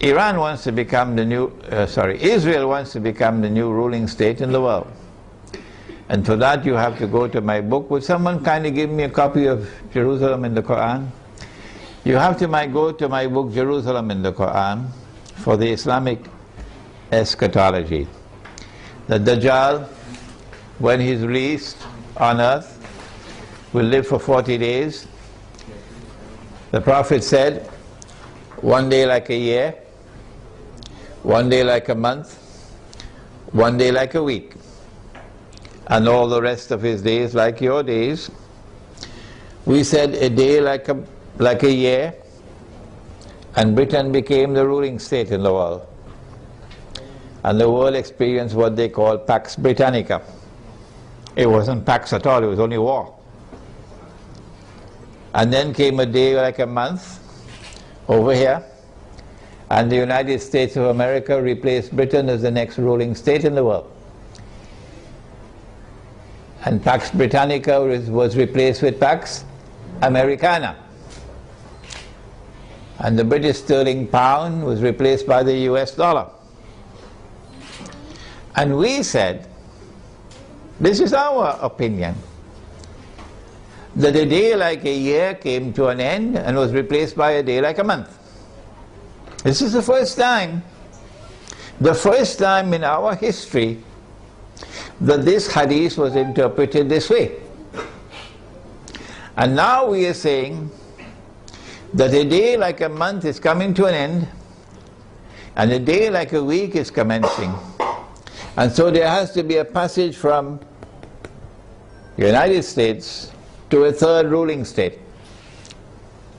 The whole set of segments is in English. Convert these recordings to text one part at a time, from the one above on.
Iran wants to become the new, Israel wants to become the new ruling state in the world. And for that you have to go to my book. Would someone kindly give me a copy of Jerusalem in the Quran? You have to go to my book, Jerusalem in the Quran, for the Islamic eschatology. The Dajjal, when he's released on earth, will live for 40 days. The Prophet said, one day like a year, one day like a month, one day like a week, and all the rest of his days like your days. We said a day like a year, and Britain became the ruling state in the world. And the world experienced what they call Pax Britannica. It wasn't Pax at all, it was only war. And then came a day like a month over here, and the United States of America replaced Britain as the next ruling state in the world. And Pax Britannica was replaced with Pax Americana. And the British sterling pound was replaced by the US dollar. And we said, this is our opinion, that a day like a year came to an end and was replaced by a day like a month. This is the first time in our history that this hadith was interpreted this way. And now we are saying that a day like a month is coming to an end and a day like a week is commencing. And so there has to be a passage from the United States to a third ruling state.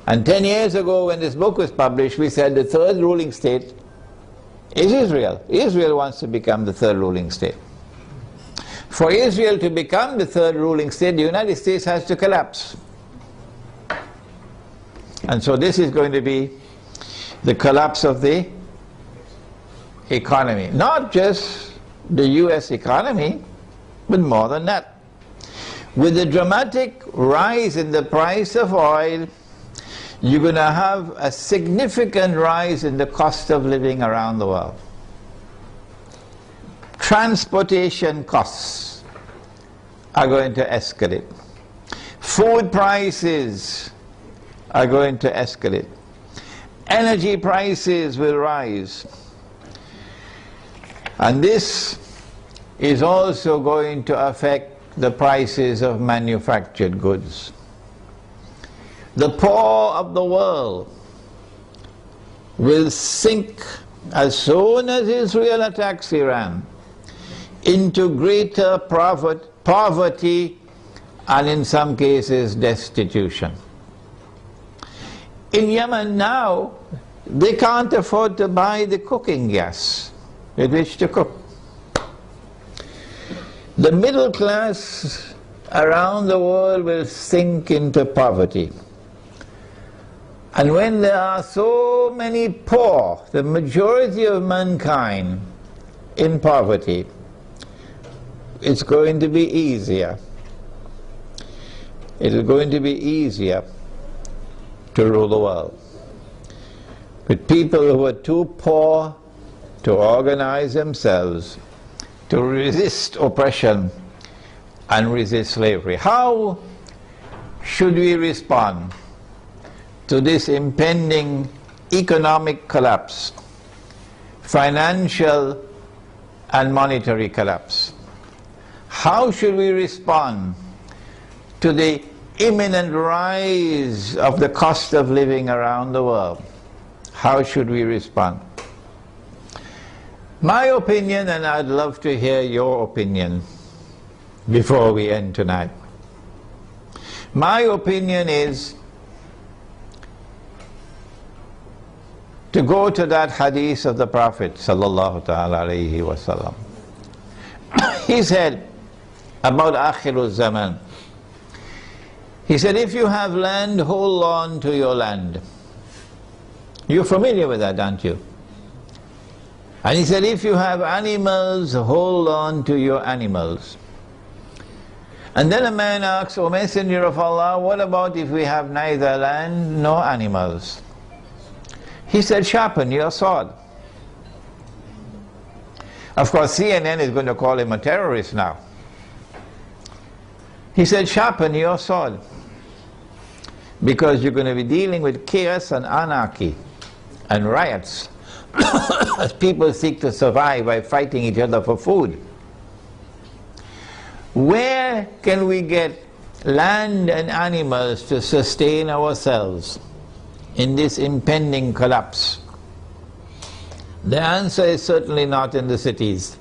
And 10 years ago when this book was published, we said the third ruling state is Israel. Israel wants to become the third ruling state. For Israel to become the third ruling state, the United States has to collapse. And so this is going to be the collapse of the economy. Not just the US economy, but more than that. With the dramatic rise in the price of oil, you're going to have a significant rise in the cost of living around the world. Transportation costs are going to escalate. Food prices are going to escalate. Energy prices will rise. And this is also going to affect the prices of manufactured goods. The poor of the world will sink as soon as Israel attacks Iran into greater poverty and in some cases destitution. In Yemen now, they can't afford to buy the cooking gas with which to cook. The middle class around the world will sink into poverty. And when there are so many poor, the majority of mankind in poverty, it's going to be easier. It's going to be easier to rule the world. With people who are too poor to organize themselves, to resist oppression and resist slavery. How should we respond to this impending economic collapse, financial and monetary collapse? How should we respond to the imminent rise of the cost of living around the world? How should we respond? My opinion, and I'd love to hear your opinion before we end tonight. My opinion is to go to that hadith of the Prophet sallallahu ta'ala alayhi wasallam. He said about Akhirul Zaman, he said, if you have land, hold on to your land. You're familiar with that, aren't you? And he said, if you have animals, hold on to your animals. And then a man asks, O Messenger of Allah, what about if we have neither land nor animals? He said, sharpen your sword. Of course, CNN is going to call him a terrorist now. He said, sharpen your sword, because you're going to be dealing with chaos and anarchy and riots as people seek to survive by fighting each other for food. Where can we get land and animals to sustain ourselves in this impending collapse? The answer is certainly not in the cities.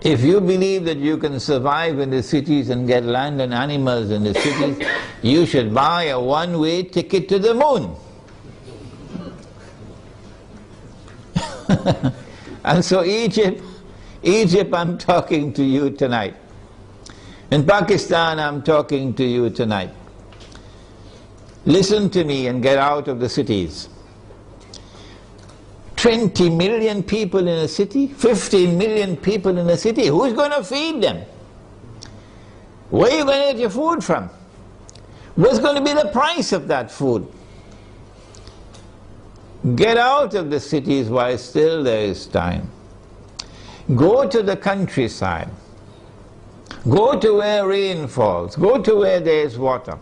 If you believe that you can survive in the cities and get land and animals in the cities, you should buy a one-way ticket to the moon. And so Egypt, I'm talking to you tonight. In Pakistan, I'm talking to you tonight. Listen to me and get out of the cities. 20 million people in a city, 15 million people in a city, who's going to feed them? Where are you going to get your food from? What's going to be the price of that food? Get out of the cities while still there is time. Go to the countryside. Go to where rain falls. Go to where there is water.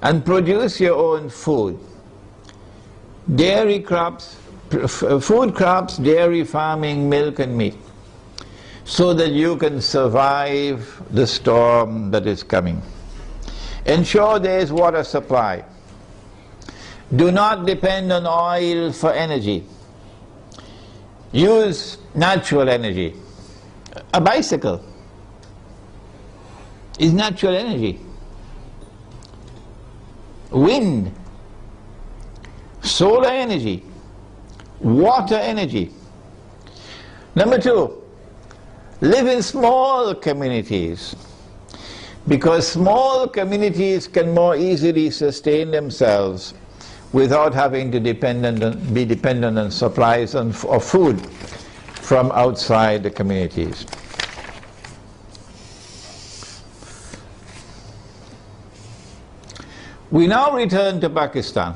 And produce your own food. Dairy crops, food crops, dairy farming, milk and meat, so that you can survive the storm that is coming. Ensure there is water supply. Do not depend on oil for energy. Use natural energy. A bicycle is natural energy. Wind, solar energy, water energy. Number two, live in small communities, because small communities can more easily sustain themselves without having to be dependent on supplies of food from outside the communities. We now return to Pakistan.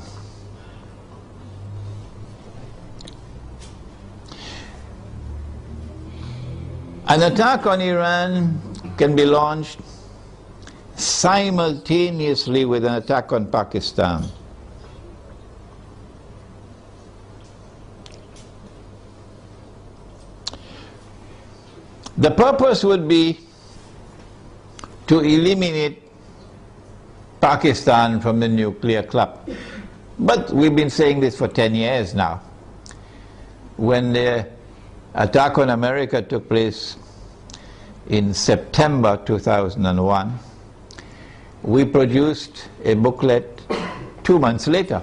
An attack on Iran can be launched simultaneously with an attack on Pakistan. The purpose would be to eliminate Pakistan from the nuclear club. But we've been saying this for 10 years now. When the attack on America took place in September 2001, we produced a booklet 2 months later,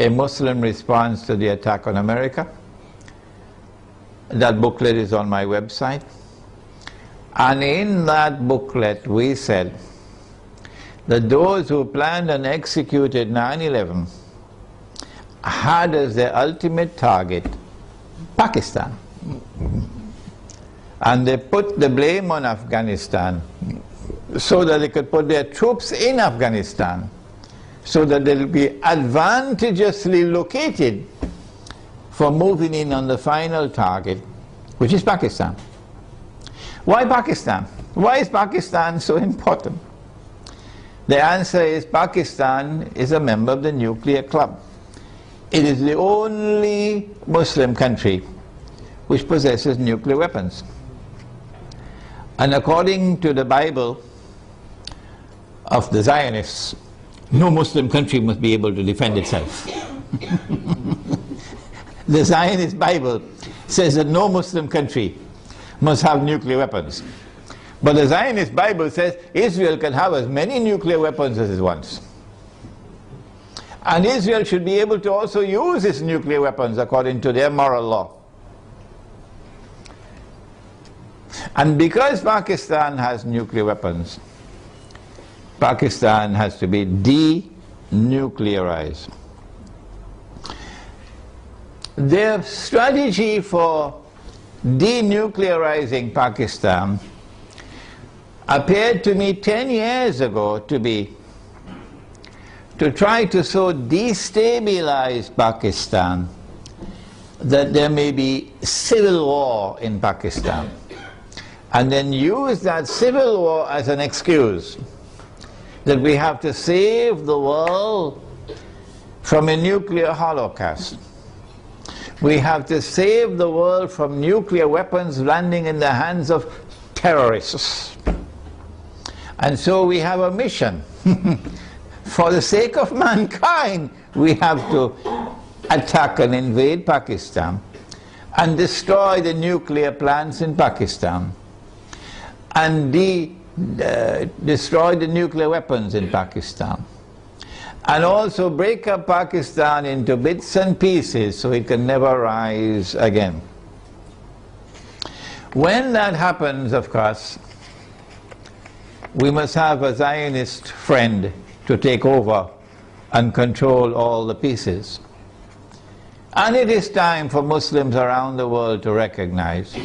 a Muslim response to the attack on America. That booklet is on my website. And in that booklet we said that those who planned and executed 9/11 had as their ultimate target Pakistan. And they put the blame on Afghanistan so that they could put their troops in Afghanistan, so that they'll be advantageously located for moving in on the final target, which is Pakistan. Why Pakistan? Why is Pakistan so important? The answer is Pakistan is a member of the nuclear club. It is the only Muslim country which possesses nuclear weapons. And according to the Bible of the Zionists, no Muslim country must be able to defend itself. The Zionist Bible says that no Muslim country must have nuclear weapons. But the Zionist Bible says Israel can have as many nuclear weapons as it wants. And Israel should be able to also use its nuclear weapons according to their moral law. And because Pakistan has nuclear weapons, Pakistan has to be denuclearized. Their strategy for denuclearizing Pakistan appeared to me 10 years ago to be to try to so destabilize Pakistan that there may be civil war in Pakistan, and then use that civil war as an excuse that we have to save the world from a nuclear holocaust. We have to save the world from nuclear weapons landing in the hands of terrorists. And so we have a mission. For the sake of mankind, we have to attack and invade Pakistan and destroy the nuclear plants in Pakistan and destroy the nuclear weapons in Pakistan, and also break up Pakistan into bits and pieces so it can never rise again. When that happens, of course, we must have a Zionist friend to take over and control all the pieces. And it is time for Muslims around the world to recognize,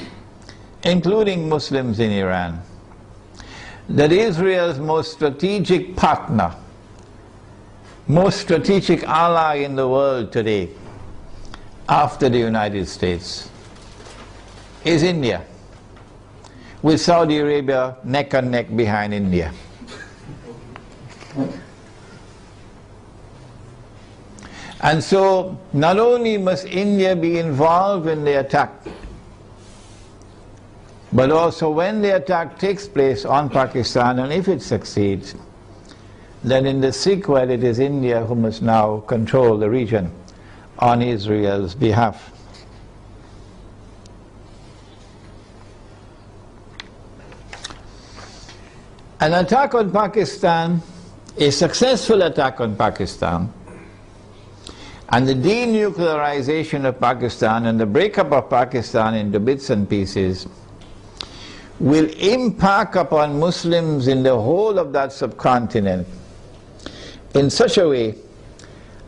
including Muslims in Iran, that Israel's most strategic partner, most strategic ally in the world today, after the United States, is India, with Saudi Arabia neck and neck behind India. And so, not only must India be involved in the attack, but also when the attack takes place on Pakistan, and if it succeeds, then in the sequel it is India who must now control the region on Israel's behalf. An attack on Pakistan, a successful attack on Pakistan, and the denuclearization of Pakistan and the breakup of Pakistan into bits and pieces will impact upon Muslims in the whole of that subcontinent in such a way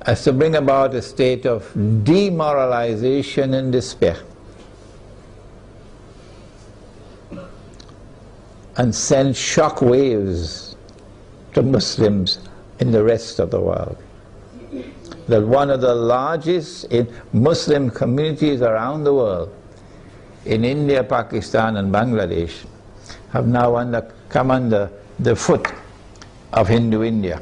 as to bring about a state of demoralization and despair, and send shock waves to Muslims in the rest of the world. That one of the largest Muslim communities around the world, in India, Pakistan and Bangladesh, have now come under the foot of Hindu India.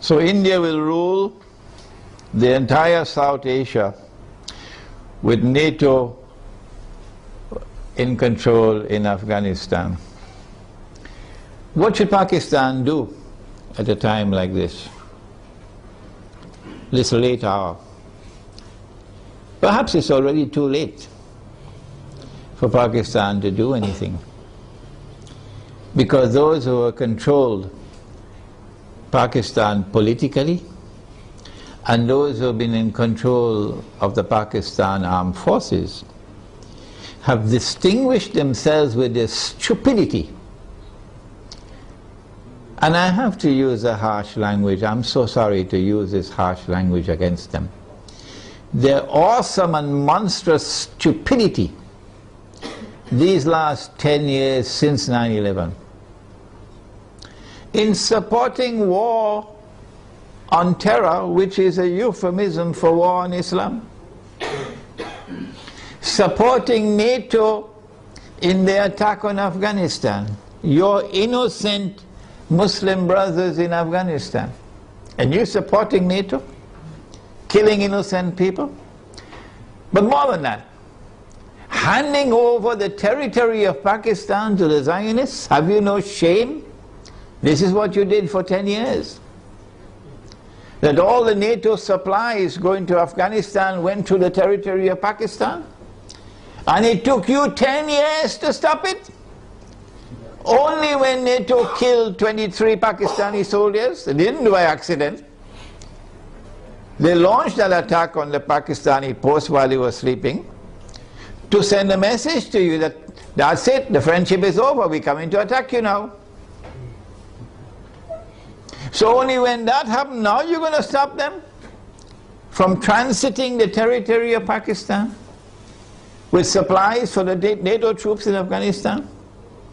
So India will rule the entire South Asia with NATO in control in Afghanistan. What should Pakistan do at a time like this? This late hour. Perhaps it's already too late for Pakistan to do anything, because those who have controlled Pakistan politically and those who have been in control of the Pakistan armed forces have distinguished themselves with their stupidity. And I have to use a harsh language. I'm so sorry to use this harsh language against them. Their awesome and monstrous stupidity these last 10 years since 9/11 in supporting war on terror, which is a euphemism for war on Islam, supporting NATO in the attack on Afghanistan, your innocent Muslim brothers in Afghanistan, and you supporting NATO, killing innocent people. But more than that, handing over the territory of Pakistan to the Zionists. Have you no shame? This is what you did for 10 years. That all the NATO supplies going to Afghanistan went to the territory of Pakistan, and it took you 10 years to stop it. Only when NATO killed 23 Pakistani soldiers, they didn't do by accident. They launched an attack on the Pakistani post while he was sleeping to send a message to you that that's it, the friendship is over, we're coming to attack you now. So only when that happened, now you're going to stop them from transiting the territory of Pakistan with supplies for the NATO troops in Afghanistan?